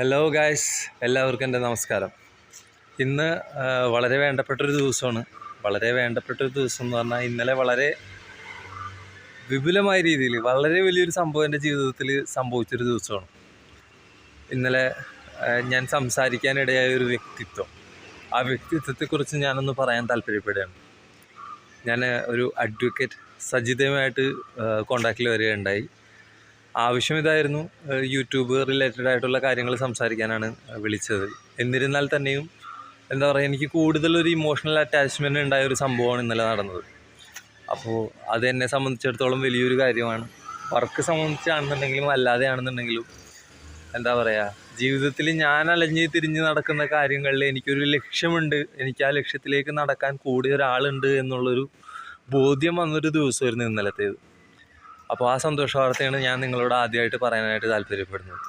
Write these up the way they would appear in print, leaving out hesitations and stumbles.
Hello guys, എല്ലാവർക്കും എൻ്റെ നമസ്കാരം. ഇന്ന് വളരെ വേണ്ടപ്പെട്ടൊരു ദിവസമാണ്. വളരെ വേണ്ടപ്പെട്ടൊരു ദിവസം എന്ന് പറഞ്ഞാൽ ഇന്നലെ വളരെ വിപുലമായ രീതിയിൽ വളരെ വലിയൊരു സംഭവം എൻ്റെ ജീവിതത്തിൽ സംഭവിച്ചൊരു ദിവസമാണ്. ഇന്നലെ ഞാൻ സംസാരിക്കാനിടയായ ഒരു വ്യക്തിത്വം, ആ വ്യക്തിത്വത്തെക്കുറിച്ച് ഞാനൊന്ന് പറയാൻ താല്പര്യപ്പെടുകയാണ്. ഞാൻ ഒരു അഡ്വക്കേറ്റ് സജിതയുമായിട്ട് കോണ്ടാക്റ്റിൽ വരികയുണ്ടായി. ആവശ്യം ഇതായിരുന്നു, യൂട്യൂബ് റിലേറ്റഡ് ആയിട്ടുള്ള കാര്യങ്ങൾ സംസാരിക്കാനാണ് വിളിച്ചത്. എന്നിരുന്നാൽ തന്നെയും എന്താ പറയുക, എനിക്ക് കൂടുതലൊരു ഇമോഷണൽ അറ്റാച്ച്മെൻറ്റ് ഉണ്ടായ ഒരു സംഭവമാണ് ഇന്നലെ നടന്നത്. അപ്പോൾ അത് എന്നെ സംബന്ധിച്ചിടത്തോളം വലിയൊരു കാര്യമാണ്. വർക്ക് സംബന്ധിച്ചാണെന്നുണ്ടെങ്കിലും അല്ലാതെയാണെന്നുണ്ടെങ്കിലും എന്താ പറയുക, ജീവിതത്തിൽ ഞാൻ അലഞ്ഞ് തിരിഞ്ഞ് നടക്കുന്ന കാര്യങ്ങളിൽ എനിക്കൊരു ലക്ഷ്യമുണ്ട്, എനിക്ക് ആ ലക്ഷ്യത്തിലേക്ക് നടക്കാൻ കൂടിയ ഒരാളുണ്ട് എന്നുള്ളൊരു ബോധ്യം വന്നൊരു ദിവസമായിരുന്നു ഇന്നലത്തേത്. അപ്പോൾ ആ സന്തോഷ വാർത്തയാണ് ഞാൻ നിങ്ങളോട് ആദ്യമായിട്ട് പറയാനായിട്ട് താല്പര്യപ്പെടുന്നത്.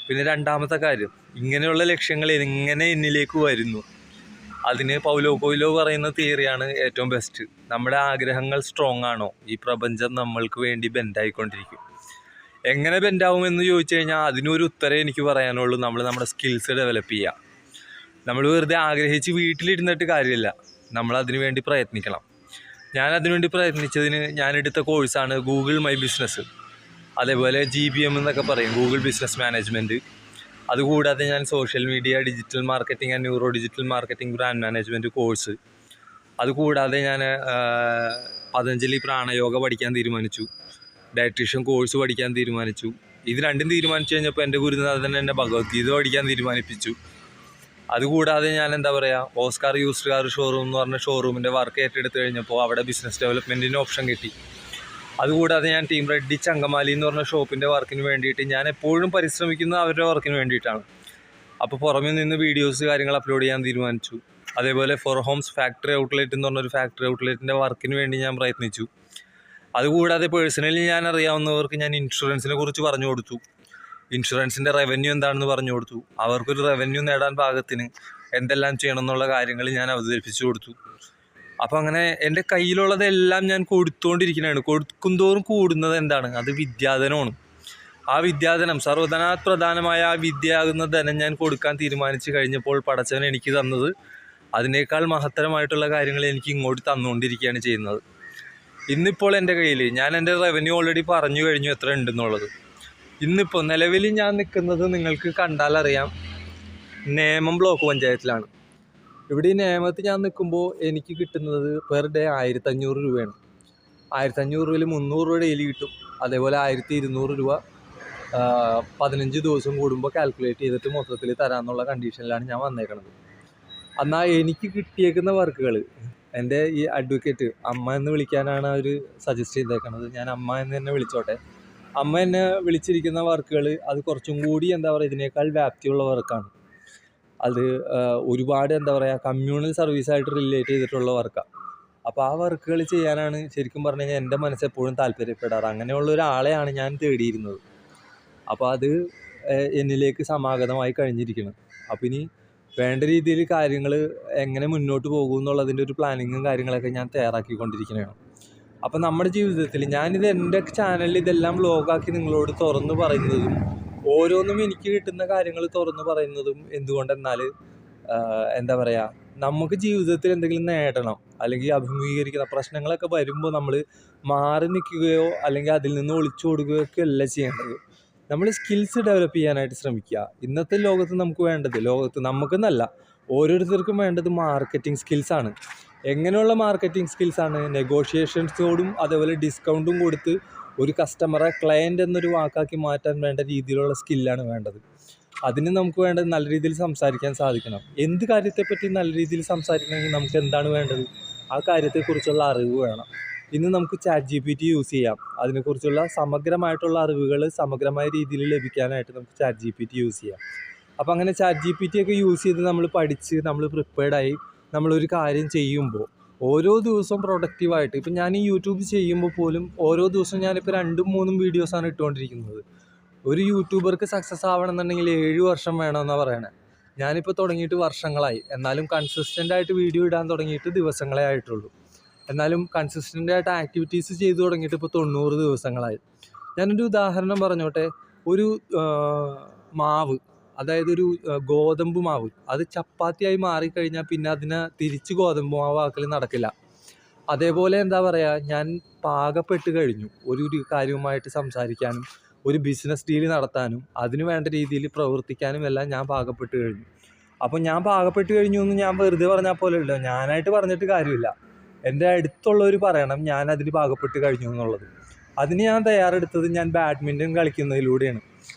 പിന്നെ രണ്ടാമത്തെ കാര്യം, ഇങ്ങനെയുള്ള ലക്ഷ്യങ്ങൾ എങ്ങനെ എന്നിലേക്ക് വരുന്നു, അതിന് പൗലോ കൊയ്ലോ പറയുന്ന തിയറിയാണ് ഏറ്റവും ബെസ്റ്റ്. നമ്മുടെ ആഗ്രഹങ്ങൾ സ്ട്രോങ് ആണോ, ഈ പ്രപഞ്ചം നമ്മൾക്ക് വേണ്ടി ബെൻഡായിക്കൊണ്ടിരിക്കും. എങ്ങനെ ബെൻഡാവുമെന്ന് ചോദിച്ചു കഴിഞ്ഞാൽ അതിനൊരു ഉത്തരം എനിക്ക് പറയാനുള്ളൂ, നമ്മുടെ സ്കിൽസ് ഡെവലപ്പ് ചെയ്യുക. നമ്മൾ വെറുതെ ആഗ്രഹിച്ച് വീട്ടിലിരുന്നിട്ട് കാര്യമില്ല, നമ്മൾ അതിനു വേണ്ടി പ്രയത്നിക്കണം. ഞാൻ അതിനുവേണ്ടി പ്രയത്നിച്ചതിന് ഞാനെടുത്ത കോഴ്സാണ് ഗൂഗിൾ മൈ ബിസിനസ്, അതേപോലെ GBM എന്നൊക്കെ പറയും, ഗൂഗിൾ ബിസിനസ് മാനേജ്മെൻറ്റ്. അതുകൂടാതെ ഞാൻ social media, digital marketing and neuro digital marketing brand management course. അതുകൂടാതെ ഞാൻ പതഞ്ജലി പ്രാണയോഗ പഠിക്കാൻ തീരുമാനിച്ചു, ഡയറ്റീഷ്യൻ കോഴ്സ് പഠിക്കാൻ തീരുമാനിച്ചു. ഇത് രണ്ടും തീരുമാനിച്ചു കഴിഞ്ഞപ്പോൾ എൻ്റെ ഗുരുനാഥൻ എന്നെ ഭഗവത്ഗീത പഠിക്കാൻ തീരുമാനിപ്പിച്ചു. അതുകൂടാതെ ഞാൻ എന്താ പറയുക, ഓസ്കാർ യൂസ്ഡ് കാർ ഷോറൂം എന്ന് പറഞ്ഞ ഷോറൂമിൻ്റെ വർക്ക് ഏറ്റെടുത്ത് കഴിഞ്ഞപ്പോൾ അവിടെ ബിസിനസ് ഡെവലപ്മെൻറ്റിന് ഓപ്ഷൻ കിട്ടി. അതുകൂടാതെ ഞാൻ ടീം റെഡ്ഡി ചങ്കമാലി എന്ന് പറഞ്ഞ ഷോപ്പിൻ്റെ വർക്കിന് വേണ്ടിയിട്ട് ഞാൻ എപ്പോഴും പരിശ്രമിക്കുന്നത് അവരുടെ വർക്കിന് വേണ്ടിയിട്ടാണ്. അപ്പോൾ പുറമേ നിന്ന് വീഡിയോസ് കാര്യങ്ങൾ അപ്ലോഡ് ചെയ്യാൻ തീരുമാനിച്ചു. അതേപോലെ ഫോർ ഹോംസ് ഫാക്ടറി ഔട്ട്ലെറ്റ് എന്ന് പറഞ്ഞൊരു ഫാക്ടറി ഔട്ട്ലെറ്റിൻ്റെ വർക്കിന് വേണ്ടി ഞാൻ പ്രയത്നിച്ചു. അതുകൂടാതെ പേഴ്സണലി ഞാൻ അറിയാവുന്നവർക്ക് ഞാൻ ഇൻഷുറൻസിനെ കുറിച്ച് പറഞ്ഞു കൊടുത്തു, ഇൻഷുറൻസിൻ്റെ റവന്യൂ എന്താണെന്ന് പറഞ്ഞു കൊടുത്തു. അവർക്കൊരു റവന്യൂ നേടാൻ പാകത്തിന് എന്തെല്ലാം ചെയ്യണം എന്നുള്ള കാര്യങ്ങൾ ഞാൻ അവതരിപ്പിച്ചു കൊടുത്തു. അപ്പോൾ അങ്ങനെ എൻ്റെ കയ്യിലുള്ളതെല്ലാം ഞാൻ കൊടുത്തുകൊണ്ടിരിക്കുന്നതാണ്. കൊടുക്കുന്തോറും കൂടുന്നത് എന്താണ്, അത് വിദ്യാധനമാണ്. ആ വിദ്യാധനം, സർവ്വധനാത് പ്രധാനമായ ആ വിദ്യയാകുന്ന ധനം ഞാൻ കൊടുക്കാൻ തീരുമാനിച്ചു കഴിഞ്ഞപ്പോൾ പടച്ചവൻ എനിക്ക് തന്നത് അതിനേക്കാൾ മഹത്തരമായിട്ടുള്ള കാര്യങ്ങൾ എനിക്ക് ഇങ്ങോട്ട് തന്നുകൊണ്ടിരിക്കുകയാണ് ചെയ്യുന്നത്. ഇന്നിപ്പോൾ എൻ്റെ കയ്യിൽ ഞാൻ എൻ്റെ റവന്യൂ ഓൾറെഡി പറഞ്ഞു കഴിഞ്ഞു എത്ര ഉണ്ടെന്നുള്ളത്. ഇന്നിപ്പോൾ നിലവിൽ ഞാൻ നിൽക്കുന്നത് നിങ്ങൾക്ക് കണ്ടാലറിയാം, നേമം ബ്ലോക്ക് പഞ്ചായത്തിലാണ്. ഇവിടെ ഈ നേമത്ത് ഞാൻ നിൽക്കുമ്പോൾ എനിക്ക് കിട്ടുന്നത് പെർ ഡേ 1500 രൂപയാണ്. 1500 രൂപയിൽ 300 രൂപ ഡെയിലി കിട്ടും. അതേപോലെ 1200 രൂപ 15 ദിവസം കൂടുമ്പോൾ കാൽക്കുലേറ്റ് ചെയ്തിട്ട് മൊത്തത്തിൽ തരാമെന്നുള്ള കണ്ടീഷനിലാണ് ഞാൻ വന്നേക്കുന്നത്. എന്നാൽ എനിക്ക് കിട്ടിയേക്കുന്ന വർക്കുകൾ, എൻ്റെ ഈ അഡ്വക്കേറ്റ് അമ്മ എന്ന് വിളിക്കാനാണ് അവർ സജസ്റ്റ് ചെയ്തേക്കുന്നത്. ഞാൻ അമ്മ എന്ന് തന്നെ വിളിച്ചോട്ടെ. അമ്മ എന്നെ വിളിച്ചിരിക്കുന്ന വർക്കുകൾ അത് കുറച്ചും കൂടി എന്താ പറയുക, ഇതിനേക്കാൾ വ്യാപ്തിയുള്ള വർക്കാണ്. അത് ഒരുപാട് എന്താ പറയുക, കമ്മ്യൂണൽ സർവീസായിട്ട് റിലേറ്റ് ചെയ്തിട്ടുള്ള വർക്കാണ്. അപ്പോൾ ആ വർക്കുകൾ ചെയ്യാനാണ് ശരിക്കും പറഞ്ഞു കഴിഞ്ഞാൽ എൻ്റെ മനസ്സെപ്പോഴും താല്പര്യപ്പെടാറ്. അങ്ങനെയുള്ള ഒരാളെയാണ് ഞാൻ തേടിയിരുന്നത്. അപ്പോൾ അത് എന്നിലേക്ക് സമാഗതമായി കഴിഞ്ഞിരിക്കണം. അപ്പോൾ ഇനി വേണ്ട രീതിയിൽ കാര്യങ്ങൾ എങ്ങനെ മുന്നോട്ട് പോകും എന്നുള്ളതിൻ്റെ ഒരു പ്ലാനിങ്ങും കാര്യങ്ങളൊക്കെ ഞാൻ തയ്യാറാക്കിക്കൊണ്ടിരിക്കുകയാണ്. അപ്പം നമ്മുടെ ജീവിതത്തിൽ ഞാനിത് എൻ്റെ ചാനലിൽ ഇതെല്ലാം വ്ലോഗാക്കി നിങ്ങളോട് തുറന്നു പറയുന്നതും ഓരോന്നും എനിക്ക് കിട്ടുന്ന കാര്യങ്ങൾ തുറന്നു പറയുന്നതും എന്തുകൊണ്ടെന്നാൽ എന്താ പറയുക, നമുക്ക് ജീവിതത്തിൽ എന്തെങ്കിലും നേടണം അല്ലെങ്കിൽ അഭിമുഖീകരിക്കുന്ന പ്രശ്നങ്ങളൊക്കെ വരുമ്പോൾ നമ്മൾ മാറി നിൽക്കുകയോ അല്ലെങ്കിൽ അതിൽ നിന്ന് ഒളിച്ചോടുകയോ ഒക്കെ അല്ല ചെയ്യേണ്ടത്. നമ്മൾ സ്കിൽസ് ഡെവലപ്പ് ചെയ്യാനായിട്ട് ശ്രമിക്കുക. ഇന്നത്തെ ലോകത്ത് നമുക്ക് വേണ്ടത്, ലോകത്ത് നമുക്കെന്നല്ല ഓരോരുത്തർക്കും വേണ്ടത് മാർക്കറ്റിംഗ് സ്കിൽസാണ്. എങ്ങനെയുള്ള മാർക്കറ്റിംഗ് സ്കിൽസാണ്? നെഗോഷിയേഷൻസോടും അതേപോലെ ഡിസ്കൗണ്ടും കൊടുത്ത് ഒരു കസ്റ്റമറെ ക്ലയൻ്റ് എന്നൊരു വാക്കാക്കി മാറ്റാൻ വേണ്ട രീതിയിലുള്ള സ്കില്ലാണ് വേണ്ടത്. അതിന് നമുക്ക് വേണ്ടത് നല്ല രീതിയിൽ സംസാരിക്കാൻ സാധിക്കണം. എന്ത് കാര്യത്തെപ്പറ്റി നല്ല രീതിയിൽ സംസാരിക്കണമെങ്കിൽ നമുക്ക് എന്താണ് വേണ്ടത്? ആ കാര്യത്തെക്കുറിച്ചുള്ള അറിവ് വേണം. ഇന്ന് നമുക്ക് ChatGPT യൂസ് ചെയ്യാം. അതിനെക്കുറിച്ചുള്ള സമഗ്രമായിട്ടുള്ള അറിവുകൾ സമഗ്രമായ രീതിയിൽ ലഭിക്കാനായിട്ട് നമുക്ക് ChatGPT യൂസ് ചെയ്യാം. അപ്പോൾ അങ്ങനെ ChatGPT ഒക്കെ യൂസ് ചെയ്ത് നമ്മൾ പഠിച്ച് നമ്മൾ പ്രിപ്പയർഡായി നമ്മളൊരു കാര്യം ചെയ്യുമ്പോൾ ഓരോ ദിവസവും പ്രൊഡക്റ്റീവായിട്ട്, ഇപ്പം ഞാൻ ഈ യൂട്യൂബ് ചെയ്യുമ്പോൾ പോലും ഓരോ ദിവസവും ഞാനിപ്പോൾ 2-3 വീഡിയോസാണ് ഇട്ടുകൊണ്ടിരിക്കുന്നത്. ഒരു യൂട്യൂബർക്ക് സക്സസ് ആവണമെന്നുണ്ടെങ്കിൽ 7 വർഷം വേണമെന്നാണ് പറയണത്. ഞാനിപ്പോൾ തുടങ്ങിയിട്ട് വർഷങ്ങളായി, എന്നാലും കൺസിസ്റ്റൻ്റായിട്ട് വീഡിയോ ഇടാൻ തുടങ്ങിയിട്ട് ദിവസങ്ങളേ ആയിട്ടുള്ളൂ. എന്നാലും കൺസിസ്റ്റൻ്റായിട്ട് ആക്ടിവിറ്റീസ് ചെയ്തു തുടങ്ങിയിട്ട് ഇപ്പോൾ 90 ദിവസങ്ങളായി. ഞാനൊരു ഉദാഹരണം പറഞ്ഞോട്ടെ. ഒരു മാവ്, അതായത് ഒരു ഗോതമ്പ് മാവ് അത് ചപ്പാത്തിയായി മാറിക്കഴിഞ്ഞാൽ പിന്നെ അതിനെ തിരിച്ച് ഗോതമ്പ് മാവാക്കൽ നടക്കില്ല. അതേപോലെ എന്താ പറയുക, ഞാൻ പാകപ്പെട്ട് കഴിഞ്ഞു ഒരു കാര്യവുമായിട്ട് സംസാരിക്കാനും ഒരു ബിസിനസ് ഡീൽ നടത്താനും അതിന് വേണ്ട രീതിയിൽ പ്രവർത്തിക്കാനും എല്ലാം ഞാൻ പാകപ്പെട്ട് കഴിഞ്ഞു. അപ്പോൾ ഞാൻ പാകപ്പെട്ട് കഴിഞ്ഞു എന്ന് ഞാൻ വെറുതെ പറഞ്ഞാൽ പോലെയല്ലോ, ഞാനായിട്ട് പറഞ്ഞിട്ട് കാര്യമില്ല. എൻ്റെ അടുത്തുള്ളവർ പറയണം ഞാൻ അതിന് പാകപ്പെട്ട് കഴിഞ്ഞു എന്നുള്ളത്. അതിന് ഞാൻ തയ്യാറെടുത്തത് ഞാൻ ബാഡ്മിൻ്റൺ കളിക്കുന്നതിലൂടെയാണ്.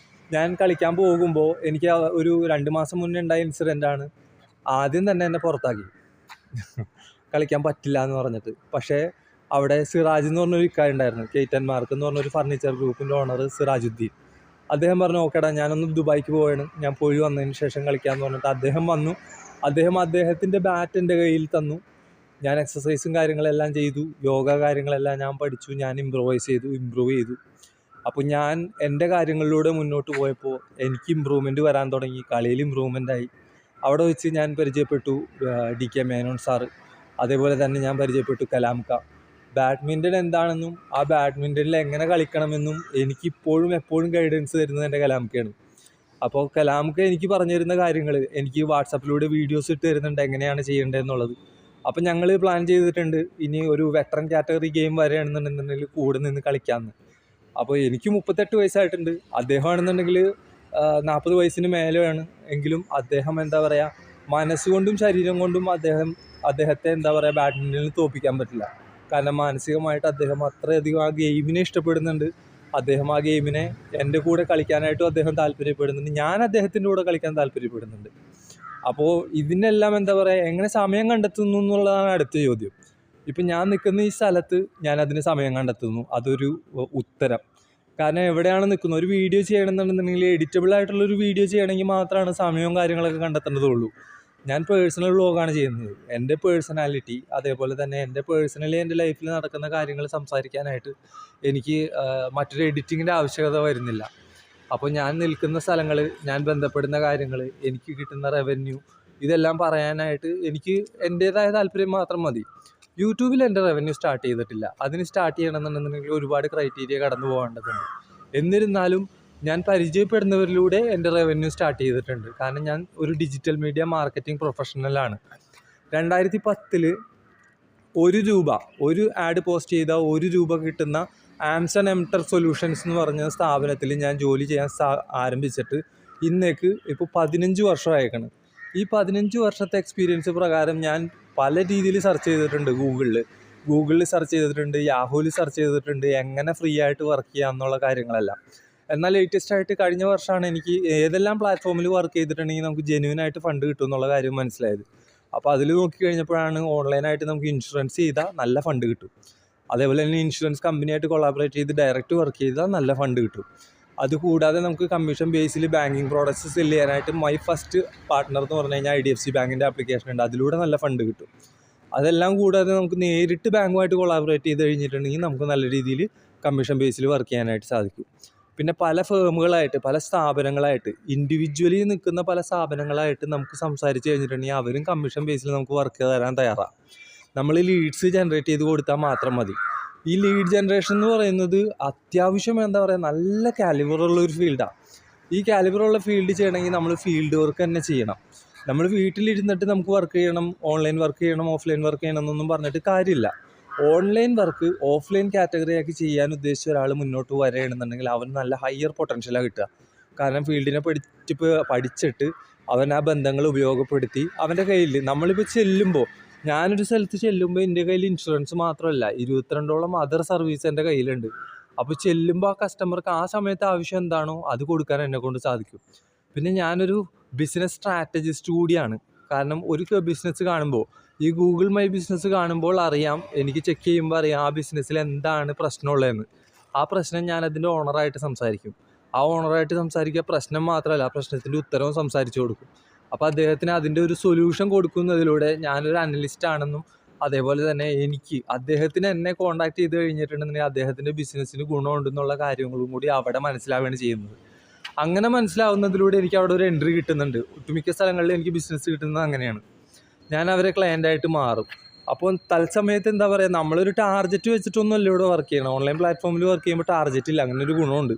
ഞാൻ കളിക്കാൻ പോകുമ്പോൾ എനിക്ക് ഒരു 2 മാസം മുന്നേ ഉണ്ടായ ഇൻസിഡൻ്റാണ്. ആദ്യം തന്നെ എന്നെ പുറത്താക്കി, കളിക്കാൻ പറ്റില്ല എന്ന് പറഞ്ഞിട്ട്. പക്ഷേ അവിടെ സിറാജ് എന്ന് പറഞ്ഞൊരു ഇക്കായ ഉണ്ടായിരുന്നു, കെയ്റ്റൻ മാർക്ക് എന്ന് പറഞ്ഞൊരു ഫർണിച്ചർ ഗ്രൂപ്പിൻ്റെ ഓണർ സിറാജുദ്ദീൻ. അദ്ദേഹം പറഞ്ഞു ഓക്കേടാ ഞാനൊന്ന് ദുബായിക്ക് പോവാണ്, ഞാൻ പോയി വന്നതിന് ശേഷം കളിക്കാമെന്ന് പറഞ്ഞിട്ട് അദ്ദേഹം വന്നു. അദ്ദേഹത്തിൻ്റെ ബാറ്റ് എൻ്റെ കയ്യിൽ തന്നു. ഞാൻ എക്സസൈസും കാര്യങ്ങളെല്ലാം ചെയ്തു, യോഗ കാര്യങ്ങളെല്ലാം ഞാൻ പഠിച്ചു, ഞാൻ ഇമ്പ്രൂവ് ചെയ്തു. അപ്പോൾ ഞാൻ എൻ്റെ കാര്യങ്ങളിലൂടെ മുന്നോട്ട് പോയപ്പോൾ എനിക്ക് ഇമ്പ്രൂവ്മെൻറ്റ് വരാൻ തുടങ്ങി, കളിയിൽ ഇമ്പ്രൂവ്മെൻ്റായി. അവിടെ വെച്ച് ഞാൻ പരിചയപ്പെട്ടു DK മേനോൻ സാറ്. അതേപോലെ തന്നെ ഞാൻ പരിചയപ്പെട്ടു കലാംക. ബാഡ്മിൻ്റൺ എന്താണെന്നും ആ ബാഡ്മിൻ്റണിൽ എങ്ങനെ കളിക്കണമെന്നും എനിക്കിപ്പോഴും എപ്പോഴും ഗൈഡൻസ് തരുന്നത് എൻ്റെ കലാംകയാണ്. അപ്പോൾ കലാംക എനിക്ക് പറഞ്ഞു തരുന്ന കാര്യങ്ങൾ എനിക്ക് വാട്സാപ്പിലൂടെ വീഡിയോസ് ഇട്ട് തരുന്നുണ്ട് എങ്ങനെയാണ് ചെയ്യേണ്ടതെന്നുള്ളത്. അപ്പം ഞങ്ങൾ പ്ലാൻ ചെയ്തിട്ടുണ്ട് ഇനി ഒരു വെറ്ററൻ കാറ്റഗറി ഗെയിം വരെയാണെന്നുണ്ടെന്നുണ്ടെങ്കിൽ കൂടെ നിന്ന് കളിക്കാമെന്ന്. അപ്പോൾ എനിക്ക് 38 വയസ്സായിട്ടുണ്ട്, അദ്ദേഹമാണെന്നുണ്ടെങ്കിൽ 40 വയസ്സിന് മേലെയാണ്. എങ്കിലും അദ്ദേഹം എന്താ പറയുക, മനസ്സുകൊണ്ടും ശരീരം കൊണ്ടും അദ്ദേഹത്തെ എന്താ പറയുക ബാഡ്മിൻ്റണിൽ തോൽപ്പിക്കാൻ പറ്റില്ല. കാരണം മാനസികമായിട്ട് അദ്ദേഹം അത്രയധികം ആ ഗെയിമിനെ ഇഷ്ടപ്പെടുന്നുണ്ട്. അദ്ദേഹം ആ ഗെയിമിനെ എൻ്റെ കൂടെ കളിക്കാനായിട്ടും അദ്ദേഹം താല്പര്യപ്പെടുന്നുണ്ട്, ഞാൻ അദ്ദേഹത്തിൻ്റെ കൂടെ കളിക്കാൻ താല്പര്യപ്പെടുന്നുണ്ട്. അപ്പോൾ ഇതിനെല്ലാം എന്താ പറയുക എങ്ങനെ സമയം കണ്ടെത്തുന്നു എന്നുള്ളതാണ് അടുത്ത ചോദ്യം. ഇപ്പം ഞാൻ നിൽക്കുന്ന ഈ സ്ഥലത്ത് ഞാൻ അതിന് സമയം കണ്ടെത്തുന്നു, അതൊരു ഉത്തരം. കാരണം എവിടെയാണ് നിൽക്കുന്നത്, ഒരു വീഡിയോ ചെയ്യണമെന്നുണ്ടെന്നുണ്ടെങ്കിൽ എഡിറ്റബിൾ ആയിട്ടുള്ളൊരു വീഡിയോ ചെയ്യണമെങ്കിൽ മാത്രമാണ് സമയവും കാര്യങ്ങളൊക്കെ കണ്ടെത്തേണ്ടതുള്ളൂ. ഞാൻ പേഴ്സണൽ വ്ളോഗാണ് ചെയ്യുന്നത്. എൻ്റെ പേഴ്സണാലിറ്റി അതേപോലെ തന്നെ എൻ്റെ ലൈഫിൽ നടക്കുന്ന കാര്യങ്ങൾ സംസാരിക്കാനായിട്ട് എനിക്ക് മറ്റൊരു എഡിറ്റിങ്ങിൻ്റെ ആവശ്യകത വരുന്നില്ല. അപ്പോൾ ഞാൻ നിൽക്കുന്ന സ്ഥലങ്ങൾ, ഞാൻ ബന്ധപ്പെടുന്ന കാര്യങ്ങൾ, എനിക്ക് കിട്ടുന്ന റവന്യൂ, ഇതെല്ലാം പറയാനായിട്ട് എനിക്ക് എൻ്റേതായ താല്പര്യം മാത്രം മതി. യൂട്യൂബിൽ എൻ്റെ റവന്യൂ സ്റ്റാർട്ട് ചെയ്തിട്ടില്ല. അതിന് സ്റ്റാർട്ട് ചെയ്യണമെന്നുണ്ടെങ്കിൽ ഒരുപാട് ക്രൈറ്റീരിയ കടന്നു പോകേണ്ടതുണ്ട്. എന്നിരുന്നാലും ഞാൻ പരിചയപ്പെടുന്നവരിലൂടെ എൻ്റെ റവന്യൂ സ്റ്റാർട്ട് ചെയ്തിട്ടുണ്ട്. കാരണം ഞാൻ ഒരു ഡിജിറ്റൽ മീഡിയ മാർക്കറ്റിംഗ് പ്രൊഫഷണലാണ്. 2010 ₹1 ഒരു ആഡ് പോസ്റ്റ് ചെയ്താൽ ₹1 കിട്ടുന്ന ആംസൺ എംറ്റർ സൊല്യൂഷൻസ് എന്ന് പറഞ്ഞ സ്ഥാപനത്തിൽ ഞാൻ ജോലി ചെയ്യാൻ ആരംഭിച്ചിട്ട് ഇന്നേക്ക് ഇപ്പോൾ 15 വർഷമായേക്കണം. ഈ 15 വർഷത്തെ എക്സ്പീരിയൻസ് പ്രകാരം ഞാൻ പല രീതിയിൽ സെർച്ച് ചെയ്തിട്ടുണ്ട്. ഗൂഗിളിൽ സെർച്ച് ചെയ്തിട്ടുണ്ട്, യാഹൂവിൽ സെർച്ച് ചെയ്തിട്ടുണ്ട്, എങ്ങനെ ഫ്രീ ആയിട്ട് വർക്ക് ചെയ്യാം എന്നുള്ള കാര്യങ്ങളെല്ലാം. എന്നാൽ ലേറ്റസ്റ്റ് ആയിട്ട് കഴിഞ്ഞ വർഷമാണ് എനിക്ക് ഏതെല്ലാം പ്ലാറ്റ്ഫോമിൽ വർക്ക് ചെയ്തിട്ടുണ്ടെങ്കിൽ നമുക്ക് ജെന്യൂനായിട്ട് ഫണ്ട് കിട്ടും എന്നുള്ള കാര്യം മനസ്സിലായത്. അപ്പോൾ അതിൽ നോക്കിക്കഴിഞ്ഞപ്പോഴാണ് ഓൺലൈനായിട്ട് നമുക്ക് ഇൻഷുറൻസ് ചെയ്താൽ നല്ല ഫണ്ട് കിട്ടും. അതേപോലെ തന്നെ ഇൻഷുറൻസ് കമ്പനിയായിട്ട് കൊളാബറേറ്റ് ചെയ്ത് ഡയറക്റ്റ് വർക്ക് ചെയ്താൽ നല്ല ഫണ്ട് കിട്ടും. അതുകൂടാതെ നമുക്ക് കമ്മീഷൻ ബേസിൽ ബാങ്കിങ് പ്രോഡക്ട്സ് സെല്ല് ചെയ്യാനായിട്ട് മൈ ഫസ്റ്റ് പാർട്ട്ണർ എന്ന് പറഞ്ഞു കഴിഞ്ഞാൽ IDFC ബാങ്കിൻ്റെ ആപ്ലിക്കേഷൻ ഉണ്ട്, അതിലൂടെ നല്ല ഫണ്ട് കിട്ടും. അതെല്ലാം കൂടാതെ നമുക്ക് നേരിട്ട് ബാങ്കുമായിട്ട് കൊളാബറേറ്റ് ചെയ്ത് കഴിഞ്ഞിട്ടുണ്ടെങ്കിൽ നമുക്ക് നല്ല രീതിയിൽ കമ്മീഷൻ ബേസിൽ വർക്ക് ചെയ്യാനായിട്ട് സാധിക്കും. പിന്നെ പല ഫേമുകളായിട്ട്, പല സ്ഥാപനങ്ങളായിട്ട്, ഇൻഡിവിജ്വലി നിൽക്കുന്ന പല സ്ഥാപനങ്ങളായിട്ട് നമുക്ക് സംസാരിച്ച് കഴിഞ്ഞിട്ടുണ്ടെങ്കിൽ അവരും കമ്മീഷൻ ബേസിൽ നമുക്ക് വർക്ക് തരാൻ തയ്യാറാണ്. നമ്മൾ ലീഡ്സ് ജനറേറ്റ് ചെയ്ത് കൊടുത്താൽ മാത്രം മതി. ഈ ലീഡ് ജനറേഷൻ എന്ന് പറയുന്നത് അത്യാവശ്യം എന്താ പറയുക നല്ല കാലിബറുള്ള ഒരു ഫീൽഡാണ്. ഈ കാലിബറുള്ള ഫീൽഡ് ചെയ്യണമെങ്കിൽ നമ്മൾ ഫീൽഡ് വർക്ക് തന്നെ ചെയ്യണം. നമ്മൾ വീട്ടിലിരുന്നിട്ട് നമുക്ക് വർക്ക് ചെയ്യണം, ഓൺലൈൻ വർക്ക് ചെയ്യണം, ഓഫ്ലൈൻ വർക്ക് ചെയ്യണം എന്നൊന്നും പറഞ്ഞിട്ട് കാര്യമില്ല. ഓൺലൈൻ വർക്ക് ഓഫ്ലൈൻ കാറ്റഗറിയാക്കി ചെയ്യാൻ ഉദ്ദേശിച്ച ഒരാൾ മുന്നോട്ട് വരികയാണെന്നുണ്ടെങ്കിൽ അവന് നല്ല ഹയർ പൊട്ടൻഷ്യലാണ് കിട്ടുക. കാരണം ഫീൽഡിനെ പഠിച്ചിട്ട് അവൻ ആ ബന്ധങ്ങൾ ഉപയോഗപ്പെടുത്തി അവൻ്റെ കയ്യിൽ നമ്മളിപ്പോൾ ചെല്ലുമ്പോൾ, ഞാനൊരു സ്ഥലത്ത് ചെല്ലുമ്പോൾ എൻ്റെ കയ്യിൽ ഇൻഷുറൻസ് മാത്രമല്ല 22ഓളം അതർ സർവീസ് എൻ്റെ കയ്യിലുണ്ട്. അപ്പോൾ ചെല്ലുമ്പോൾ ആ കസ്റ്റമർക്ക് ആ സമയത്ത് ആവശ്യം എന്താണോ അത് കൊടുക്കാൻ എന്നെക്കൊണ്ട് സാധിക്കും. പിന്നെ ഞാനൊരു ബിസിനസ് സ്ട്രാറ്റജിസ്റ്റ് കൂടിയാണ്. കാരണം ഒരു ബിസിനസ് കാണുമ്പോൾ, ഈ ഗൂഗിൾ മൈ ബിസിനസ് കാണുമ്പോൾ അറിയാം, എനിക്ക് ചെക്ക് ചെയ്യുമ്പോൾ അറിയാം ആ ബിസിനസ്സിൽ എന്താണ് പ്രശ്നമുള്ളതെന്ന്. ആ പ്രശ്നം ഞാൻ അതിൻ്റെ ഓണറായിട്ട് സംസാരിക്കും. ആ ഓണറായിട്ട് സംസാരിക്കുക പ്രശ്നം മാത്രമല്ല, ആ പ്രശ്നത്തിൻ്റെ ഉത്തരവും സംസാരിച്ചു കൊടുക്കും. അപ്പോൾ അദ്ദേഹത്തിന് അതിൻ്റെ ഒരു സൊല്യൂഷൻ കൊടുക്കുന്നതിലൂടെ ഞാനൊരു അനലിസ്റ്റ് ആണെന്നും അതേപോലെ തന്നെ അദ്ദേഹത്തിന് എന്നെ കോൺടാക്ട് ചെയ്ത് കഴിഞ്ഞിട്ടുണ്ടെങ്കിൽ അദ്ദേഹത്തിൻ്റെ ബിസിനസ്സിന് ഗുണമുണ്ടെന്നുള്ള കാര്യങ്ങളും കൂടി അവിടെ മനസ്സിലാവുകയാണ് ചെയ്യുന്നത്. അങ്ങനെ മനസ്സിലാവുന്നതിലൂടെ എനിക്ക് അവിടെ ഒരു എൻട്രി കിട്ടുന്നുണ്ട്. ഒട്ടുമിക്ക സ്ഥലങ്ങളിൽ എനിക്ക് ബിസിനസ് കിട്ടുന്നത് അങ്ങനെയാണ്. ഞാൻ അവരെ ക്ലയൻ്റായിട്ട് മാറും. അപ്പോൾ തത്സമയത്ത് എന്താ പറയുക, നമ്മളൊരു ടാർഗറ്റ് വെച്ചിട്ടൊന്നുമല്ല ഇവിടെ വർക്ക് ചെയ്യണം. ഓൺലൈൻ പ്ലാറ്റ്ഫോമിൽ വർക്ക് ചെയ്യുമ്പോൾ ടാർഗറ്റ് ഇല്ല, അങ്ങനെ ഒരു ഗുണമുണ്ട്.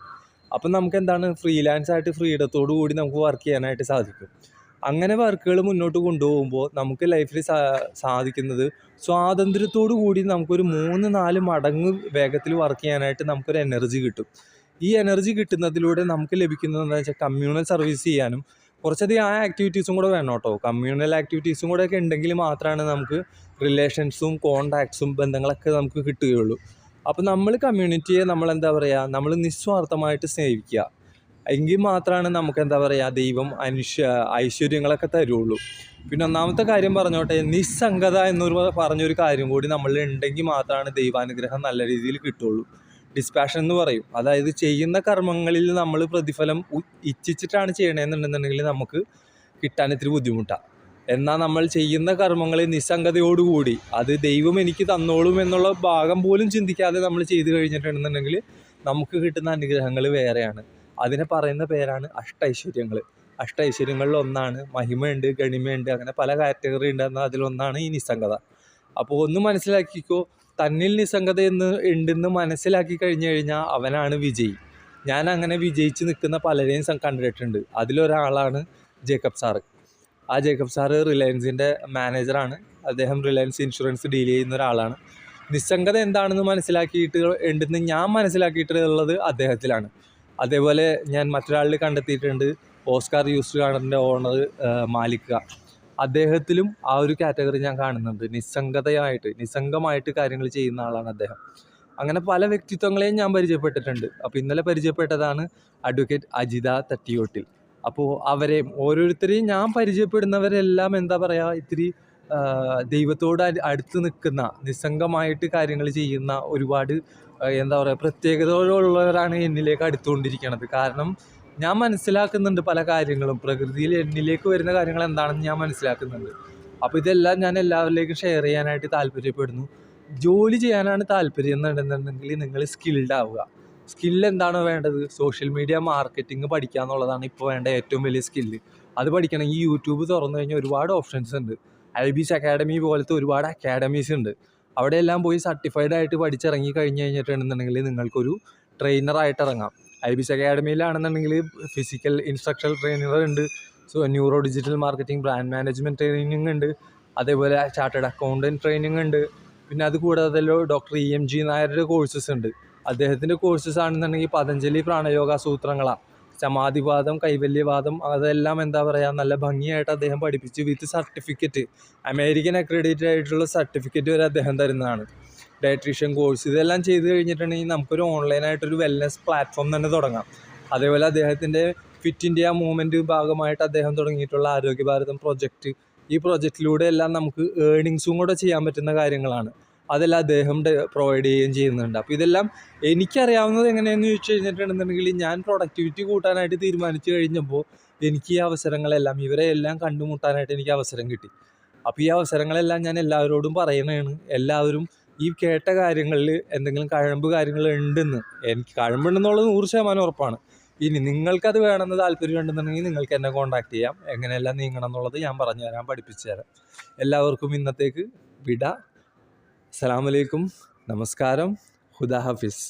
അപ്പം നമുക്ക് എന്താണ് ഫ്രീലാൻസ് ആയിട്ട് ഫ്രീഡത്തോടു കൂടി നമുക്ക് വർക്ക് ചെയ്യാനായിട്ട് സാധിക്കും. അങ്ങനെ വർക്കുകൾ മുന്നോട്ട് കൊണ്ടുപോകുമ്പോൾ നമുക്ക് ലൈഫിൽ സാധിക്കുന്നത് സ്വാതന്ത്ര്യത്തോടു കൂടി നമുക്കൊരു 3-4 മടങ്ങ് വേഗത്തിൽ വർക്ക് ചെയ്യാനായിട്ട് നമുക്കൊരു എനർജി കിട്ടും. ഈ എനർജി കിട്ടുന്നതിലൂടെ നമുക്ക് ലഭിക്കുന്നത് എന്താണെന്ന് വെച്ചാൽ കമ്മ്യൂണൽ സർവീസ് ചെയ്യാനും കുറച്ചധികം ആ ആക്ടിവിറ്റീസും കൂടെ വേണം കേട്ടോ. കമ്മ്യൂണൽ ആക്ടിവിറ്റീസും കൂടെ ഒക്കെ ഉണ്ടെങ്കിൽ മാത്രമാണ് നമുക്ക് റിലേഷൻസും കോണ്ടാക്ട്സും ബന്ധങ്ങളൊക്കെ നമുക്ക് കിട്ടുകയുള്ളൂ. അപ്പോൾ നമ്മൾ കമ്മ്യൂണിറ്റിയെ നമ്മളെന്താ പറയുക, നമ്മൾ നിസ്വാർത്ഥമായിട്ട് സ്നേഹിക്കുക. എങ്കിൽ മാത്രമാണ് നമുക്ക് എന്താ പറയുക ദൈവം ഐശ്വര്യങ്ങളൊക്കെ തരുള്ളൂ. പിന്നെ ഒന്നാമത്തെ കാര്യം പറഞ്ഞോട്ടെ, നിസ്സംഗത എന്നൊരു പറഞ്ഞൊരു കാര്യം കൂടി നമ്മളിൽ ഉണ്ടെങ്കിൽ മാത്രമാണ് ദൈവാനുഗ്രഹം നല്ല രീതിയിൽ കിട്ടുള്ളൂ. ഡിസ്പാഷൻ എന്ന് പറയും. അതായത് ചെയ്യുന്ന കർമ്മങ്ങളിൽ നമ്മൾ പ്രതിഫലം ഇച്ഛിച്ചിട്ടാണ് ചെയ്യണമെന്നുണ്ടെന്നുണ്ടെങ്കിൽ നമുക്ക് കിട്ടാൻ ഇത്തിരി ബുദ്ധിമുട്ടാണ്. എന്നാൽ നമ്മൾ ചെയ്യുന്ന കർമ്മങ്ങളിൽ നിസ്സംഗതയോടുകൂടി അത് ദൈവം എനിക്ക് തന്നോളും എന്നുള്ള ഭാഗം പോലും ചിന്തിക്കാതെ നമ്മൾ ചെയ്തു കഴിഞ്ഞിട്ടുണ്ടെന്നുണ്ടെങ്കിൽ നമുക്ക് കിട്ടുന്ന അനുഗ്രഹങ്ങൾ വേറെയാണ്. അതിനെ പറയുന്ന പേരാണ് അഷ്ടൈശ്വര്യങ്ങൾ. അഷ്ടൈശ്വര്യങ്ങളിൽ ഒന്നാണ് മഹിമയുണ്ട്, ഗണിമയുണ്ട്, അങ്ങനെ പല കാറ്റഗറി ഉണ്ട്. എന്നാൽ അതിലൊന്നാണ് ഈ നിസ്സംഗത. അപ്പോൾ ഒന്ന് മനസ്സിലാക്കിക്കോ, തന്നിൽ നിസ്സംഗത ഉണ്ടെന്ന് മനസ്സിലാക്കി കഴിഞ്ഞു കഴിഞ്ഞാൽ അവനാണ് വിജയി. ഞാൻ അങ്ങനെ വിജയിച്ച് നിൽക്കുന്ന പലരെയും കണ്ടിട്ടുണ്ട്. അതിലൊരാളാണ് ജേക്കബ് സാറ്. ആ ജേക്കബ് സാറ് റിലയൻസിൻ്റെ മാനേജറാണ്. അദ്ദേഹം റിലയൻസ് ഇൻഷുറൻസ് ഡീൽ ചെയ്യുന്ന ഒരാളാണ്. നിസ്സംഗത എന്താണെന്ന് മനസ്സിലാക്കിയിട്ട് ഉണ്ടെന്ന് ഞാൻ മനസ്സിലാക്കിയിട്ടുള്ളത് അദ്ദേഹത്തിലാണ്. അതേപോലെ ഞാൻ മറ്റൊരാളിൽ കണ്ടെത്തിയിട്ടുണ്ട്, ഓസ്കാർ യൂസ്ഡ് കാറിൻ്റെ ഓണർ മാലിക്ക. അദ്ദേഹത്തിലും ആ ഒരു കാറ്റഗറി ഞാൻ കാണുന്നുണ്ട്. നിസ്സംഗമായിട്ട് കാര്യങ്ങൾ ചെയ്യുന്ന ആളാണ് അദ്ദേഹം. അങ്ങനെ പല വ്യക്തിത്വങ്ങളെയും ഞാൻ പരിചയപ്പെട്ടിട്ടുണ്ട്. അപ്പോൾ ഇന്നലെ പരിചയപ്പെട്ടതാണ് അഡ്വക്കേറ്റ് അജിത തട്ടിയോട്ടിൽ. അപ്പോൾ ഓരോരുത്തരെയും ഞാൻ പരിചയപ്പെടുന്നവരെല്ലാം എന്താ പറയുക, ഇത്തിരി ദൈവത്തോട് അടുത്ത് നിൽക്കുന്ന, നിസ്സംഗമായിട്ട് കാര്യങ്ങൾ ചെയ്യുന്ന ഒരുപാട് എന്താ പറയുക പ്രത്യേകതകളുള്ളവരാണ് എന്നിലേക്ക് അടുത്തുകൊണ്ടിരിക്കുന്നത്. കാരണം ഞാൻ മനസ്സിലാക്കുന്നുണ്ട് പല കാര്യങ്ങളും, പ്രകൃതിയിൽ എന്നിലേക്ക് വരുന്ന കാര്യങ്ങൾ എന്താണെന്ന് ഞാൻ മനസ്സിലാക്കുന്നുണ്ട്. അപ്പോൾ ഇതെല്ലാം ഞാൻ എല്ലാവരിലേക്കും ഷെയർ ചെയ്യാനായിട്ട് താല്പര്യപ്പെടുന്നു. ജോലി ചെയ്യാനാണ് താല്പര്യം എന്നുണ്ടെന്നുണ്ടെങ്കിൽ നിങ്ങൾ സ്കിൽഡ് ആവുക. സ്കില്ല് എന്താണോ വേണ്ടത്, സോഷ്യൽ മീഡിയ മാർക്കറ്റിംഗ് പഠിക്കുക എന്നുള്ളതാണ് ഇപ്പോൾ വേണ്ട ഏറ്റവും വലിയ സ്കില്ല്. അത് പഠിക്കണമെങ്കിൽ യൂട്യൂബ് തുറന്നു കഴിഞ്ഞാൽ ഒരുപാട് ഓപ്ഷൻസ് ഉണ്ട്. ഐബിസ് അക്കാഡമി പോലത്തെ ഒരുപാട് അക്കാഡമീസ് ഉണ്ട്. അവിടെയെല്ലാം പോയി സർട്ടിഫൈഡ് ആയിട്ട് പഠിച്ചിറങ്ങി കഴിഞ്ഞ് കഴിഞ്ഞിട്ടുണ്ടെന്നുണ്ടെങ്കിൽ നിങ്ങൾക്കൊരു ട്രെയിനറായിട്ട് ഇറങ്ങാം. ഐബിസ് അക്കാഡമിയിലാണെന്നുണ്ടെങ്കിൽ ഫിസിക്കൽ ഇൻസ്ട്രക്ഷണൽ ട്രെയിനർ ഉണ്ട്, neuro digital marketing, brand management training ഉണ്ട്, അതേപോലെ ചാർട്ടേഡ് അക്കൗണ്ടൻറ്റ് ട്രെയിനിങ് ഉണ്ട്. പിന്നെ അതുകൂടാതെ ഡോക്ടർ EMG നായരുടെ കോഴ്സസ് ഉണ്ട്. അദ്ദേഹത്തിൻ്റെ കോഴ്സസ് ആണെന്നുണ്ടെങ്കിൽ പതഞ്ജലി പ്രാണയോഗ സൂത്രങ്ങളാണ്, സമാധിവാദം, കൈവല്യവാദം, അതെല്ലാം എന്താ പറയുക നല്ല ഭംഗിയായിട്ട് അദ്ദേഹം പഠിപ്പിച്ച് വിത്ത് സർട്ടിഫിക്കറ്റ്, അമേരിക്കൻ അക്രഡിറ്റഡ് ആയിട്ടുള്ള സർട്ടിഫിക്കറ്റ് വരെ അദ്ദേഹം തരുന്നതാണ്. ഡയട്രീഷ്യൻ കോഴ്സ്, ഇതെല്ലാം ചെയ്ത് കഴിഞ്ഞിട്ടുണ്ടെങ്കിൽ നമുക്കൊരു ഓൺലൈനായിട്ടൊരു വെൽനെസ് പ്ലാറ്റ്ഫോം തന്നെ തുടങ്ങാം. അതേപോലെ അദ്ദേഹത്തിൻ്റെ ഫിറ്റ് ഇന്ത്യ മൂവ്മെൻറ്റ് ഭാഗമായിട്ട് അദ്ദേഹം തുടങ്ങിയിട്ടുള്ള ആരോഗ്യ ഭാരതം പ്രൊജക്റ്റ്, ഈ പ്രൊജക്റ്റിലൂടെ എല്ലാം നമുക്ക് ഏണിങ്സും കൂടെ ചെയ്യാൻ പറ്റുന്ന കാര്യങ്ങളാണ്. അതെല്ലാം അദ്ദേഹം പ്രൊവൈഡ് ചെയ്യുകയും ചെയ്യുന്നുണ്ട്. അപ്പോൾ ഇതെല്ലാം എനിക്കറിയാവുന്നത് എങ്ങനെയാണെന്ന് ചോദിച്ചു കഴിഞ്ഞിട്ടുണ്ടെന്നുണ്ടെങ്കിൽ ഞാൻ പ്രൊഡക്ടിവിറ്റി കൂട്ടാനായിട്ട് തീരുമാനിച്ചു കഴിഞ്ഞപ്പോൾ എനിക്ക് ഈ അവസരങ്ങളെല്ലാം ഇവരെയെല്ലാം കണ്ടുമുട്ടാനായിട്ട് എനിക്ക് അവസരം കിട്ടി. അപ്പോൾ ഈ അവസരങ്ങളെല്ലാം ഞാൻ എല്ലാവരോടും പറയണതാണ്. എല്ലാവരും ഈ കേട്ട കാര്യങ്ങളിൽ എന്തെങ്കിലും കഴമ്പ് കാര്യങ്ങൾ ഉണ്ടെന്ന്, എനിക്ക് കഴമ്പുണ്ടെന്നുള്ളത് 100% ഉറപ്പാണ്. ഇനി നിങ്ങൾക്കത് വേണമെന്ന് താല്പര്യം ഉണ്ടെന്നുണ്ടെങ്കിൽ നിങ്ങൾക്ക് എന്നെ കോൺടാക്ട് ചെയ്യാം. എങ്ങനെയെല്ലാം നീങ്ങണം എന്നുള്ളത് ഞാൻ പറഞ്ഞു തരാം, പഠിപ്പിച്ചു തരാം. എല്ലാവർക്കും ഇന്നത്തേക്ക് വിട. അസ്സലാമു അലൈക്കും, നമസ്കാരം, ഖുദാ ഹാഫിസ്.